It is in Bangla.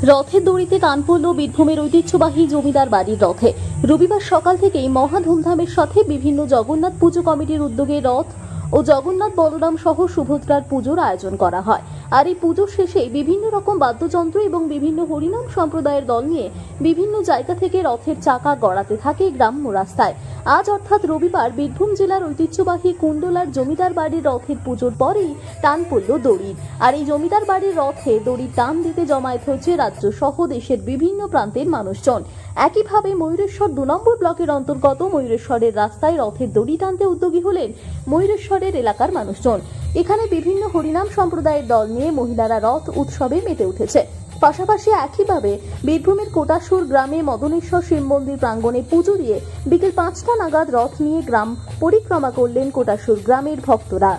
রথের দড়িতে টান পড়ল বীরভূমের ঐতিহ্যবাহী জমিদার বাড়ির রথে। রবিবার সকাল থেকেই মহা ধুমধামের সাথে বিভিন্ন জগন্নাথ পুজো কমিটির উদ্যোগে রথ ও জগন্নাথ বলরাম সহ সুভদ্রার পুজোর আয়োজন করা হয়। আর এই পুজোর শেষে বিভিন্ন রকম বাদ্যযন্ত্র এবং বিভিন্ন হরিনাম সম্প্রদায়ের দল নিয়ে বিভিন্ন জায়গা থেকে রথের চাকা গড়াতে থাকে গ্রাম্য রাস্তায়। আজ অর্থাৎ রবিবার বীরভূম জেলার ঐতিহ্যবাহী কুণ্ডলার জমিদার বাড়ির রথের পুজোর পরেই টান পড়ল দড়ির। আর এই জমিদার বাড়ির রথে দড়ির টান দিতে জমায়েত হয়েছে রাজ্য সহ দেশের বিভিন্ন প্রান্তের মানুষজন। একইভাবে ময়ূরেশ্বর ২ নম্বর ব্লকের অন্তর্গত ময়ূরেশ্বরের রাস্তায় রথের দড়ি টানতে উদ্যোগী হলেন ময়ূরেশ্বরের এলাকার মানুষজন। এখানে বিভিন্ন হরিনাম সম্প্রদায়ের দল নিয়ে মহিলারা রথ উৎসবে মেতে উঠেছে। পাশাপাশি একইভাবে বীরভূমের কোটাসুর গ্রামে মদনেশ্বর শিব মন্দির প্রাঙ্গণে পুজো দিয়ে বিকেল ৫টা নাগাদ রথ নিয়ে গ্রাম পরিক্রমা করলেন কোটাসুর গ্রামের ভক্তরা।